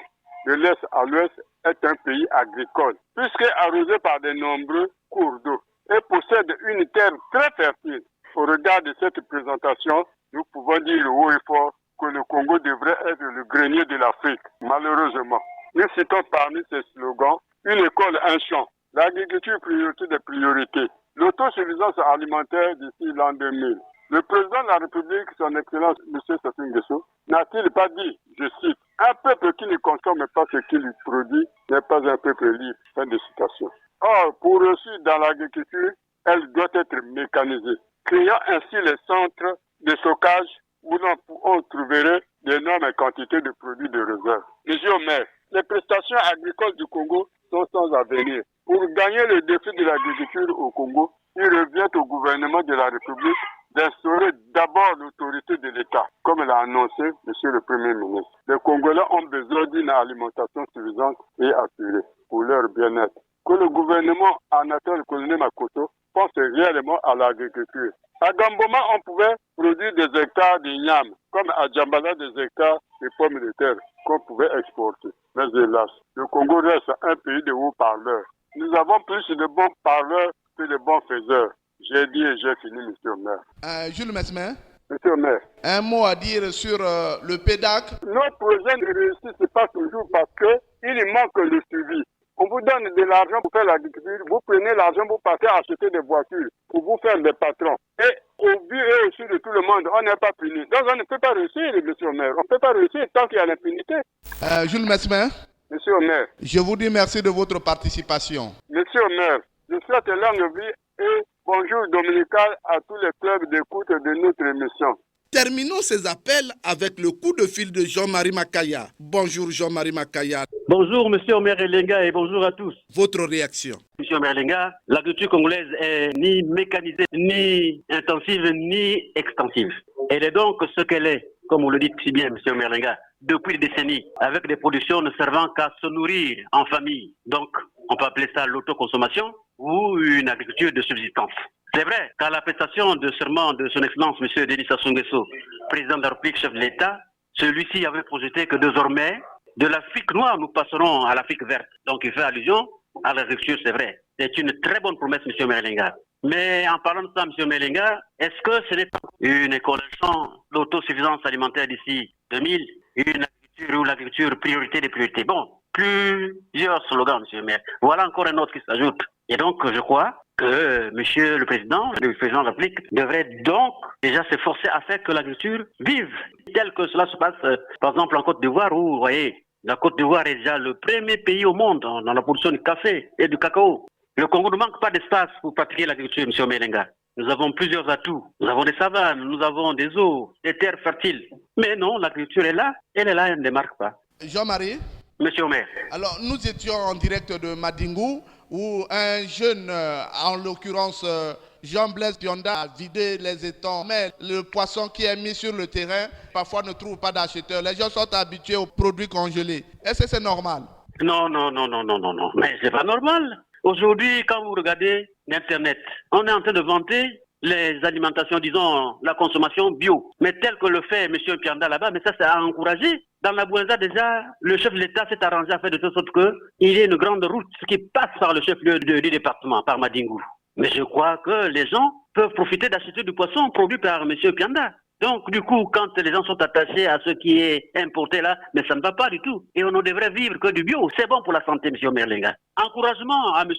de l'est à l'ouest, est un pays agricole, puisque arrosé par de nombreux cours d'eau et possède une terre très fertile. Au regard de cette présentation, nous pouvons dire haut et fort que le Congo devrait être le grenier de l'Afrique, malheureusement. Nous citons parmi ces slogans une école, un champ, l'agriculture priorité des priorités, l'autosuffisance alimentaire d'ici l'an 2000. Le président de la République, son Excellence M. Sassou Nguesso, n'a-t-il pas dit, je cite, un peuple qui ne consomme pas ce qu'il produit n'est pas un peuple libre. Fin de citation. Or, pour réussir dans l'agriculture, elle doit être mécanisée, créant ainsi les centres de stockage où l'on trouverait d'énormes quantités de produits de réserve. Monsieur le maire, les prestations agricoles du Congo sont sans avenir. Pour gagner le défi de l'agriculture au Congo, il revient au gouvernement de la République d'instaurer d'abord l'autorité de l'État, comme l'a annoncé M. le Premier ministre. Les Congolais ont besoin d'une alimentation suffisante et assurée pour leur bien-être. Que le gouvernement Anatole Colonel Makoto pense réellement à l'agriculture. À Gamboma, on pouvait produire des hectares de yam, comme à Djambala des hectares de pommes de terre qu'on pouvait exporter. Mais hélas, le Congo reste un pays de haut-parleurs. Nous avons plus de bons parleurs que de bons faiseurs. J'ai dit et j'ai fini, monsieur le maire. Jules Mesmer, Monsieur le maire. un mot à dire sur le PEDAC. Nos projets ne réussissent pas toujours parce qu'il manque le suivi. On vous donne de l'argent pour faire l'agriculture, vous prenez l'argent pour passer à acheter des voitures, pour vous faire des patrons. Et au but et au su de tout le monde, on n'est pas puni. Donc on ne peut pas réussir, monsieur le maire. On ne peut pas réussir tant qu'il y a l'impunité. Jules Mesmer, monsieur le maire. Je vous dis merci de votre participation. Monsieur le maire, je souhaite longue vie et bonjour dominical à tous les clubs d'écoute de notre émission. Terminons ces appels avec le coup de fil de Jean-Marie Makaya. Bonjour Jean-Marie Makaya. Bonjour Monsieur Omer Elenga et bonjour à tous. Votre réaction? Monsieur Omer Elenga, l'agriculture congolaise est ni mécanisée, ni intensive, ni extensive. Elle est donc ce qu'elle est, comme vous le dites si bien Monsieur Omer Elenga, depuis des décennies, avec des productions ne servant qu'à se nourrir en famille. Donc, on peut appeler ça l'autoconsommation ou une agriculture de subsistance. C'est vrai qu'à la prestation de serment de son Excellence M. Denis Sassou Nguesso, président de la République, chef de l'État, celui-ci avait projeté que désormais, de l'Afrique noire, nous passerons à l'Afrique verte. Donc il fait allusion à l'agriculture, c'est vrai. C'est une très bonne promesse, M. Melenga. Mais en parlant de ça, M. Melenga, est-ce que ce n'est pas une équation d'autosuffisance alimentaire d'ici 2000, une agriculture ou l'agriculture priorité des priorités? Bon, plusieurs slogans, M. Maire. Voilà encore un autre qui s'ajoute. Et donc, je crois que Monsieur le Président de la République devrait donc déjà s'efforcer à faire que l'agriculture vive, tel que cela se passe, par exemple, en Côte d'Ivoire, où, vous voyez, la Côte d'Ivoire est déjà le premier pays au monde dans la production du café et du cacao. Le Congo ne manque pas d'espace pour pratiquer l'agriculture, M. Melenga. Nous avons plusieurs atouts. Nous avons des savanes, nous avons des eaux, des terres fertiles. Mais non, l'agriculture est là, elle ne démarque pas. Jean-Marie? Monsieur Omer. Alors, nous étions en direct de Madingou, où un jeune, en l'occurrence Jean-Blaise Pionda, a vidé les étangs. Mais le poisson qui est mis sur le terrain, parfois ne trouve pas d'acheteur. Les gens sont habitués aux produits congelés. Est-ce que c'est normal? Non. Mais c'est pas normal. Aujourd'hui, quand vous regardez l'Internet, on est en train de vanter les alimentations, disons, la consommation bio. Mais tel que le fait M. Pianda là-bas, mais ça, c'est à encourager. Dans la Bouenza, déjà, le chef de l'État s'est arrangé à faire de telle sorte qu'il y ait une grande route qui passe par le chef-lieu du département, par Madingou. Mais je crois que les gens peuvent profiter d'acheter du poisson produit par M. Pianda. Donc, du coup, quand les gens sont attachés à ce qui est importé là, mais ça ne va pas du tout. Et on ne devrait vivre que du bio. C'est bon pour la santé, M. Merlinga. Encouragement à M.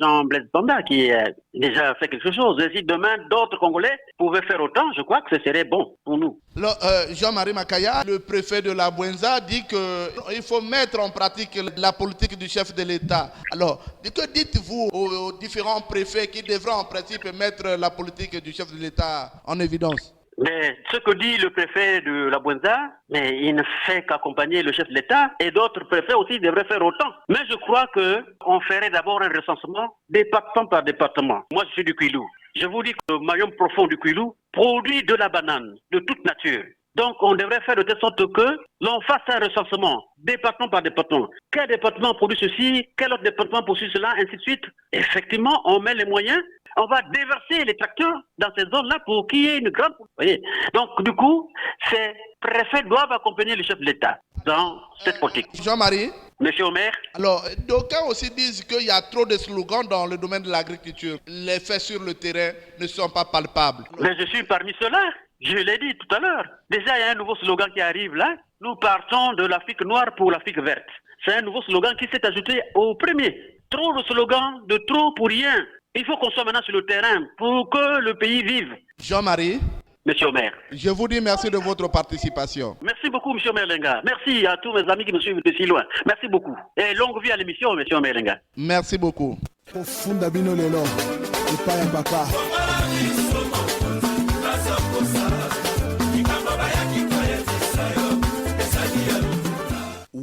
Jean-Blaise Pionda qui a déjà fait quelque chose. Et si demain, d'autres Congolais pouvaient faire autant, je crois que ce serait bon pour nous. Alors, Jean-Marie Makaya, le préfet de la Bouenza, dit qu'il faut mettre en pratique la politique du chef de l'État. Alors, que dites-vous aux différents préfets qui devraient en principe mettre la politique du chef de l'État en évidence? Mais ce que dit le préfet de la Bouenza, mais il ne fait qu'accompagner le chef de l'État et d'autres préfets aussi devraient faire autant. Mais je crois qu'on ferait d'abord un recensement département par département. Moi, je suis du Kwilu. Je vous dis que le maillon profond du Kwilu produit de la banane de toute nature. Donc, on devrait faire de telle sorte que l'on fasse un recensement, département par département. Quel département produit ceci, quel autre département produit cela, ainsi de suite. Effectivement, on met les moyens. On va déverser les tracteurs dans ces zones-là pour qu'il y ait une grande... Vous voyez. Donc, du coup, ces préfets doivent accompagner le chef de l'État dans cette politique. Jean-Marie? Monsieur Omer? Alors, d'aucuns aussi disent qu'il y a trop de slogans dans le domaine de l'agriculture. Les faits sur le terrain ne sont pas palpables. Mais je suis parmi ceux-là. Je l'ai dit tout à l'heure. Déjà, il y a un nouveau slogan qui arrive là. Nous partons de l'Afrique noire pour l'Afrique verte. C'est un nouveau slogan qui s'est ajouté au premier. Trop de slogans, de trop pour rien. Il faut qu'on soit maintenant sur le terrain pour que le pays vive. Jean-Marie? Monsieur Omer. Je vous dis merci de votre participation. Merci beaucoup, Monsieur Merlinga. Merci à tous mes amis qui me suivent de si loin. Merci beaucoup. Et longue vie à l'émission, Monsieur Merlinga. Merci beaucoup.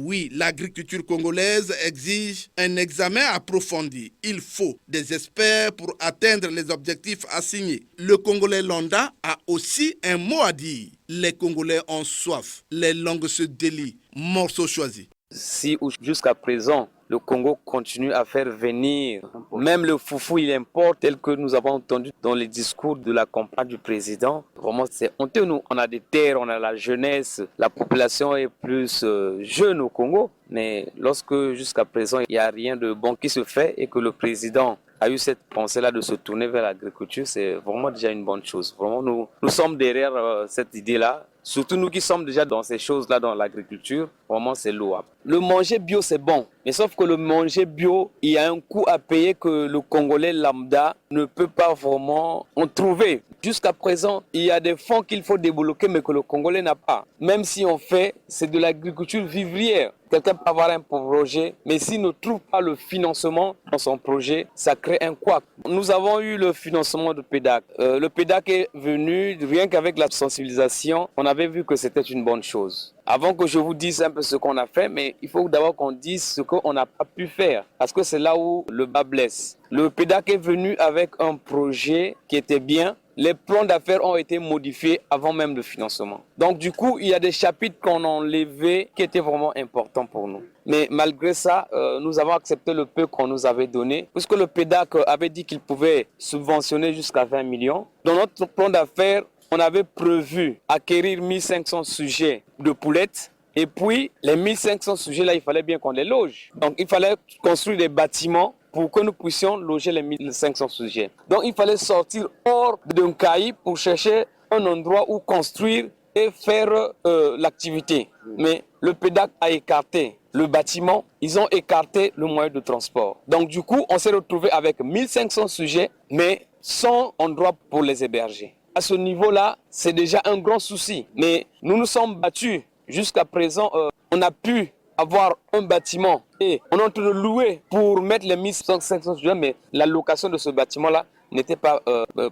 Oui, l'agriculture congolaise exige un examen approfondi. Il faut des experts pour atteindre les objectifs assignés. Le Congolais lambda a aussi un mot à dire. Les Congolais ont soif. Les langues se délient. Morceau choisi. Si jusqu'à présent, le Congo continue à faire venir, même le foufou, il importe, tel que nous avons entendu dans les discours de la campagne du président. Vraiment, c'est honteux. Nous, on a des terres, on a la jeunesse, la population est plus jeune au Congo. Mais lorsque jusqu'à présent, il n'y a rien de bon qui se fait et que le président a eu cette pensée-là de se tourner vers l'agriculture, c'est vraiment déjà une bonne chose. Vraiment, nous sommes derrière cette idée-là. Surtout nous qui sommes déjà dans ces choses-là, dans l'agriculture, vraiment c'est louable. Le manger bio, c'est bon. Mais sauf que le manger bio, il y a un coût à payer que le Congolais lambda ne peut pas vraiment en trouver. Jusqu'à présent, il y a des fonds qu'il faut débloquer, mais que le Congolais n'a pas. Même si on fait, c'est de l'agriculture vivrière. Quelqu'un peut avoir un projet, mais s'il ne trouve pas le financement dans son projet, ça crée un couac. Nous avons eu le financement de PEDAC. Le PEDAC est venu, rien qu'avec la sensibilisation, on avait vu que c'était une bonne chose. Avant que je vous dise un peu ce qu'on a fait, mais il faut d'abord qu'on dise ce qu'on n'a pas pu faire, parce que c'est là où le bas blesse. Le PEDAC est venu avec un projet qui était bien. Les plans d'affaires ont été modifiés avant même le financement. Donc du coup, il y a des chapitres qu'on a enlevés qui étaient vraiment importants pour nous. Mais malgré ça, nous avons accepté le peu qu'on nous avait donné, puisque le PEDAC avait dit qu'il pouvait subventionner jusqu'à 20 millions. Dans notre plan d'affaires, on avait prévu acquérir 1500 sujets de poulettes. Et puis, les 1500 sujets-là, il fallait bien qu'on les loge. Donc, il fallait construire des bâtiments pour que nous puissions loger les 1500 sujets. Donc, il fallait sortir hors d'un cahier pour chercher un endroit où construire et faire l'activité. Mais le PEDAC a écarté le bâtiment, ils ont écarté le moyen de transport. Donc, du coup, on s'est retrouvé avec 1500 sujets, mais sans endroit pour les héberger. À ce niveau-là, c'est déjà un grand souci. Mais nous nous sommes battus. Jusqu'à présent, on a pu avoir un bâtiment et on est en train de louer pour mettre les 1500 sujets, mais la location de ce bâtiment-là n'était pas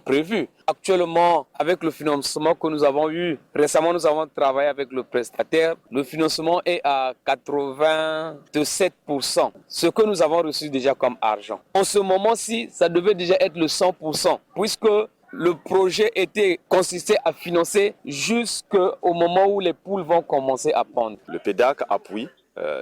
prévue. Actuellement, avec le financement que nous avons eu, récemment nous avons travaillé avec le prestataire, le financement est à 87%, ce que nous avons reçu déjà comme argent. En ce moment-ci, ça devait déjà être le 100%, puisque le projet consistait à financer jusqu'au moment où les poules vont commencer à pondre. Le PEDAC appuie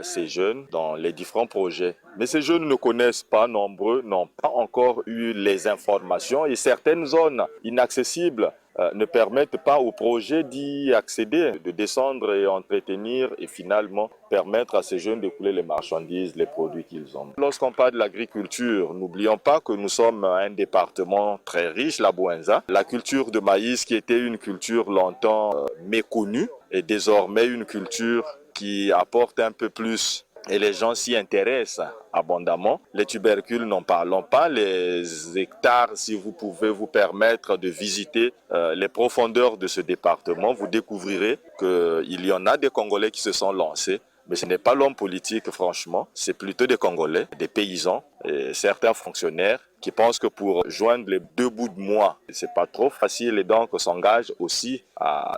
ces jeunes dans les différents projets. Mais ces jeunes ne connaissent pas, nombreux n'ont pas encore eu les informations et certaines zones inaccessibles ne permettent pas au projet d'y accéder, de descendre et entretenir et finalement permettre à ces jeunes d'écouler les marchandises, les produits qu'ils ont. Lorsqu'on parle de l'agriculture, n'oublions pas que nous sommes un département très riche, la Bouenza. La culture de maïs qui était une culture longtemps méconnue est désormais une culture qui apporte un peu plus et les gens s'y intéressent abondamment. Les tubercules, n'en parlons pas. Les hectares, si vous pouvez vous permettre de visiter les profondeurs de ce département, vous découvrirez qu'il y en a des Congolais qui se sont lancés. Mais ce n'est pas l'homme politique, franchement. C'est plutôt des Congolais, des paysans et certains fonctionnaires qui pensent que pour joindre les deux bouts de moi, c'est pas trop facile et donc s'engagent aussi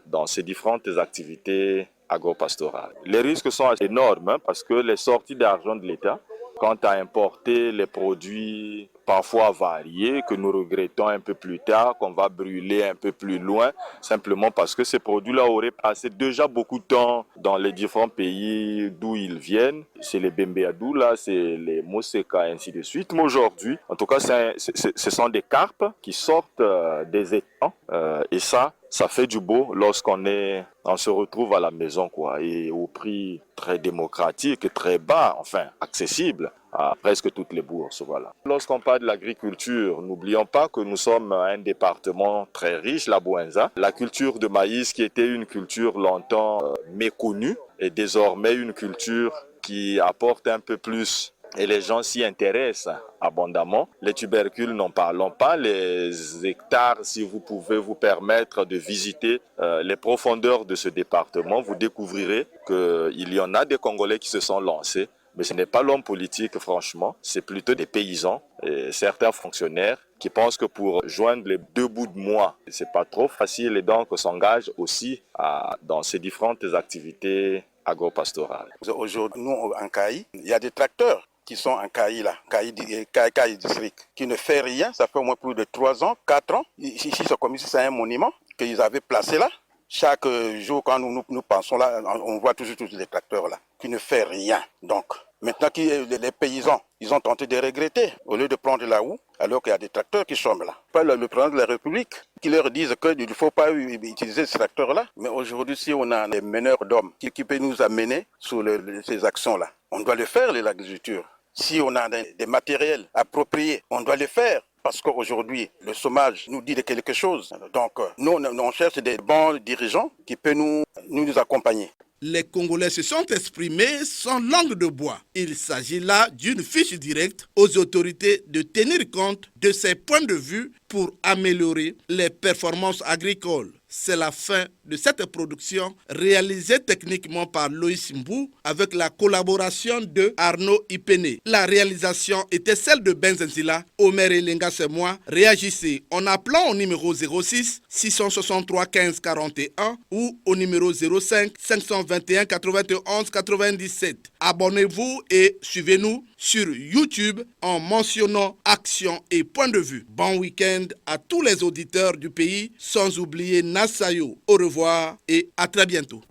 dans ces différentes activités agro-pastorales. Les risques sont énormes parce que les sorties d'argent de l'État, quant à importer les produits parfois variés que nous regrettons un peu plus tard, qu'on va brûler un peu plus loin, simplement parce que ces produits-là auraient passé déjà beaucoup de temps dans les différents pays d'où ils viennent. C'est les Bembeadou, là, c'est les Moseka, ainsi de suite. Mais aujourd'hui, en tout cas, ce sont des carpes qui sortent des étangs et ça fait du beau lorsqu'on se retrouve à la maison, quoi, et au prix très démocratique, très bas, enfin accessible à presque toutes les bourses, voilà. Lorsqu'on parle de l'agriculture, n'oublions pas que nous sommes un département très riche, la Bouenza. La culture de maïs qui était une culture longtemps méconnue est désormais une culture qui apporte un peu plus et les gens s'y intéressent abondamment. Les tubercules, n'en parlons pas. Les hectares, si vous pouvez vous permettre de visiter les profondeurs de ce département, vous découvrirez qu'il y en a des Congolais qui se sont lancés. Mais ce n'est pas l'homme politique, franchement. C'est plutôt des paysans et certains fonctionnaires qui pensent que pour joindre les deux bouts de moi, c'est pas trop facile et donc s'engagent aussi dans ces différentes activités agro-pastorales. Aujourd'hui, nous, en CAI, il y a des tracteurs qui sont en CAI là, CAI district, qui ne fait rien. Ça fait au moins plus de 3 ans, 4 ans. Ici, c'est comme si c'est un monument qu'ils avaient placé là. Chaque jour, quand nous pensons là, on voit toujours tous les tracteurs là, qui ne font rien. Donc, maintenant que les paysans, ils ont tenté de regretter, au lieu de prendre la houe, alors qu'il y a des tracteurs qui sont là. Pas le président de la République qui leur disent qu'il ne faut pas utiliser ces tracteurs-là. Mais aujourd'hui, si on a des meneurs d'hommes qui peuvent nous amener sur ces actions-là, on doit le faire, l'agriculture. Si on a des matériels appropriés, on doit les faire. Parce qu'aujourd'hui, le chômage nous dit de quelque chose. Donc, nous, on cherche des bons dirigeants qui peuvent nous accompagner. Les Congolais se sont exprimés sans langue de bois. Il s'agit là d'une fiche directe aux autorités de tenir compte de ces points de vue pour améliorer les performances agricoles. C'est la fin de cette production réalisée techniquement par Loïs Mbou avec la collaboration de Arnaud Ipene. La réalisation était celle de Benzenzila. Omer Elenga, c'est moi. Réagissez en appelant au numéro 06 663 15 41 ou au numéro 05 521 91 97. Abonnez-vous et suivez-nous sur YouTube en mentionnant Action et Point de Vue. Bon week-end à tous les auditeurs du pays, sans oublier Nassayo. Au revoir et à très bientôt.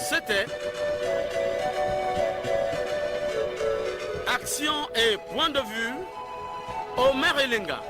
C'était Action et Point de Vue, Omer Elenga.